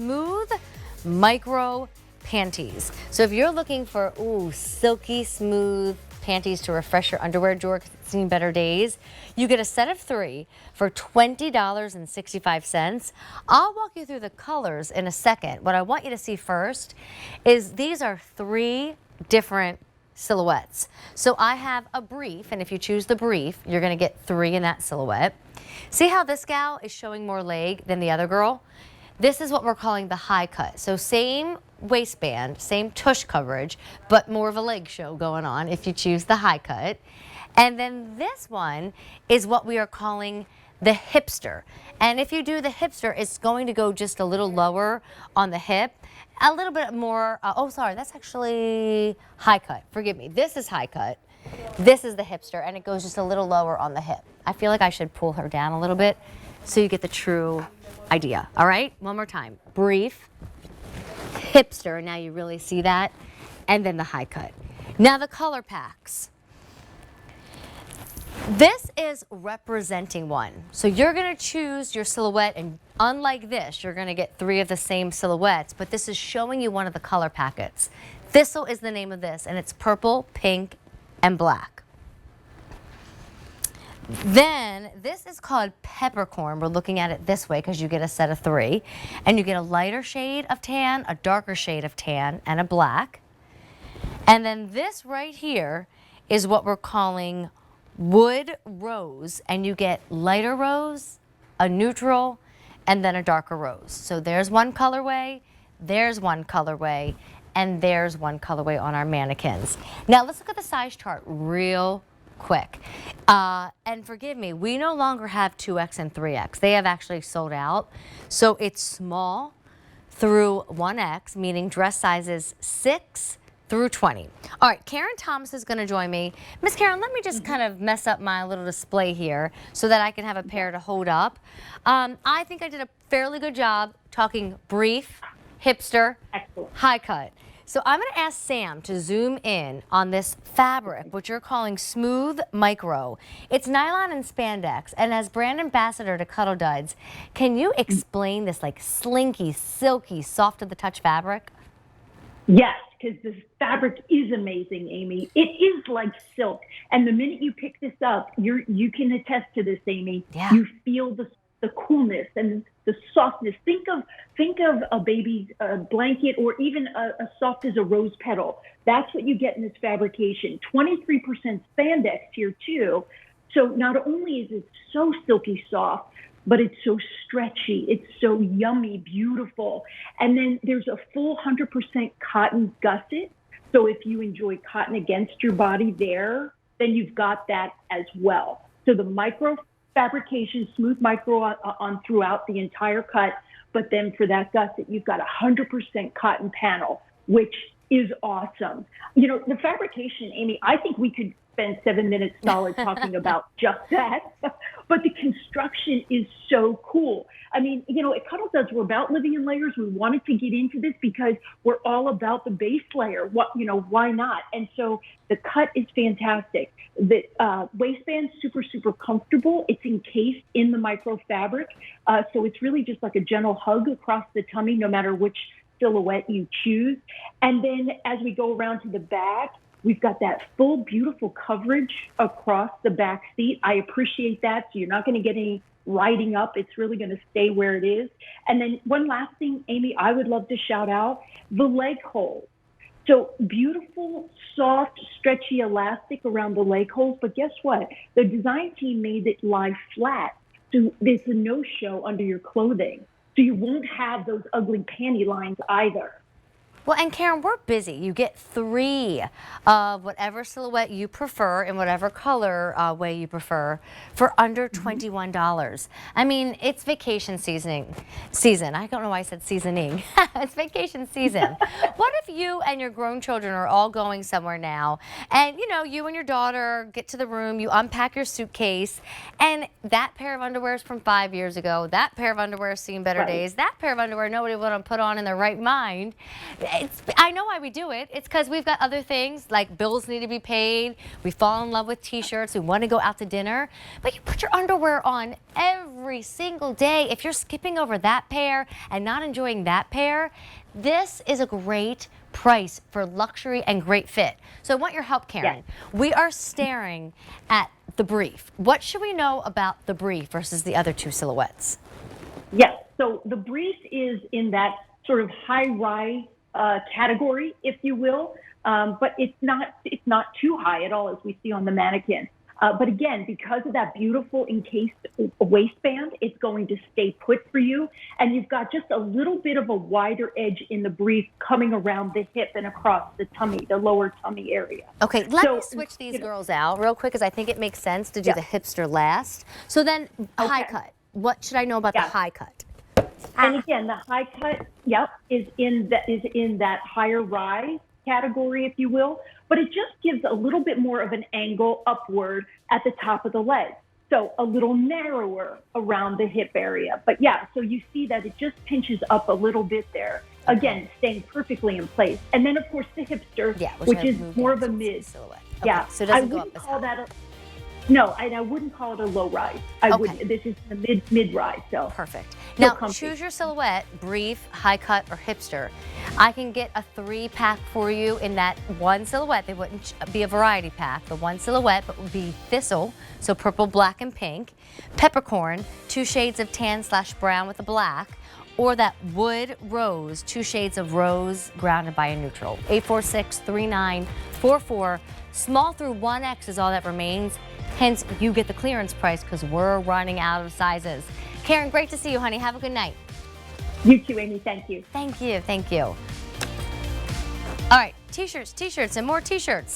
smooth micro panties. So if you're looking for, silky smooth panties to refresh your underwear drawer because it's seen better days, you get a set of 3 for $20.65. I'll walk you through the colors in a second. What I want you to see first is these are 3 different silhouettes. So I have a brief, and if you choose the brief, you're going to get 3 in that silhouette. See how this gal is showing more leg than the other girl? This is what we're calling the high cut. So same waistband, same tush coverage, but more of a leg show going on if you choose the high cut. And then this one is what we are calling the hipster. And if you do the hipster, it's going to go just a little lower on the hip, a little bit more, that's actually high cut. Forgive me, this is high cut. This is the hipster, and it goes just a little lower on the hip. I feel like I should pull her down a little bit so you get the true idea. All right, one more time. Brief, hipster, and now you really see that, and then the high cut. Now the color packs. This is representing one. So you're gonna choose your silhouette, and unlike this, you're gonna get 3 of the same silhouettes, but this is showing you one of the color packets. Thistle is the name of this, and it's purple, pink, and black. Then this is called peppercorn. We're looking at it this way because you get a set of 3, and you get a lighter shade of tan, a darker shade of tan, and a black. And then this right here is what we're calling wood rose, and you get lighter rose, a neutral, and then a darker rose. So there's one colorway, there's one colorway, and there's one colorway on our mannequins. Now let's look at the size chart real quick. And forgive me, we no longer have 2X and 3X. They have actually sold out. So it's small through 1X, meaning dress sizes 6 through 20. All right, Karen Thomas is gonna join me. Miss Karen, let me just kind of mess up my little display here so that I can have a pair to hold up. I think I did a fairly good job talking brief, hipster, excellent, high cut. So I'm gonna ask Sam to zoom in on this fabric, which you're calling smooth micro. It's nylon and spandex, and as brand ambassador to Cuddl Duds, can you explain this like slinky, silky, soft to the touch fabric? Yes, because this fabric is amazing, Amy. It is like silk. And the minute you pick this up, you can attest to this, Amy. Yeah. You feel the coolness and the softness. Think of a baby's blanket, or even a soft as a rose petal. That's what you get in this fabrication. 23% spandex here too. So not only is it so silky soft, but it's so stretchy, it's so yummy, beautiful. And then there's a full 100% cotton gusset. So if you enjoy cotton against your body there, then you've got that as well. So the micro fabrication, smooth micro on throughout the entire cut, but then for that gusset, you've got 100% cotton panel, which is awesome. You know, the fabrication, Amy, I think we could spend 7 minutes solid talking about just that, but the construction is so cool. I mean, you know, at Cuddl Duds, we're about living in layers. We wanted to get into this because we're all about the base layer. Why not? And so the cut is fantastic. The waistband, super, super comfortable. It's encased in the micro fabric. So it's really just like a gentle hug across the tummy, no matter which silhouette you choose. And then as we go around to the back, we've got that full, beautiful coverage across the back seat. I appreciate that. So you're not going to get any riding up. It's really going to stay where it is. And then one last thing, Amy, I would love to shout out the leg holes. So beautiful, soft, stretchy elastic around the leg holes. But guess what? The design team made it lie flat. So there's a no-show under your clothing. So you won't have those ugly panty lines either. Well, and Karen, we're busy. You get 3 of whatever silhouette you prefer in whatever color way you prefer for under $21. I mean, it's vacation season. I don't know why I said seasoning. It's vacation season. What if you and your grown children are all going somewhere now, and you and your daughter get to the room, you unpack your suitcase, and that pair of underwear is from 5 years ago, that pair of underwear has seen better days, that pair of underwear nobody would have put on in their right mind. I know why we do it. It's because we've got other things like bills need to be paid. We fall in love with t-shirts. We want to go out to dinner. But you put your underwear on every single day. If you're skipping over that pair and not enjoying that pair, this is a great price for luxury and great fit. So I want your help, Karen. Yes. We are staring at the brief. What should we know about the brief versus the other two silhouettes? Yes. So the brief is in that sort of high-rise category, if you will, but it's not too high at all, as we see on the mannequin. But again, because of that beautiful encased waistband, it's going to stay put for you. And you've got just a little bit of a wider edge in the brief coming around the hip and across the tummy, the lower tummy area. Okay, let me switch these girls out real quick because I think it makes sense to do the hipster last. So then high cut. What should I know about the high cut? And again, the high cut, is in that higher rise category, if you will, but it just gives a little bit more of an angle upward at the top of the leg. So a little narrower around the hip area. But yeah, so you see that it just pinches up a little bit there. Again, staying perfectly in place. And then of course the hipster, which is more of a mid. Silhouette. Okay, so it doesn't go up as high. No, and I wouldn't call it a low rise. This is the mid rise. So perfect. Now choose your silhouette: brief, high cut, or hipster. I can get a 3-pack for you in that one silhouette. They wouldn't be a variety pack. The one silhouette, but would be thistle, so purple, black, and pink. Peppercorn, 2 shades of tan/brown with a black. Or that wood rose, 2 shades of rose grounded by a neutral. 846-3944. Small through 1X is all that remains. Hence, you get the clearance price because we're running out of sizes. Karen, great to see you, honey. Have a good night. You too, Amy. Thank you. Thank you. Thank you. All right, t-shirts, and more t-shirts.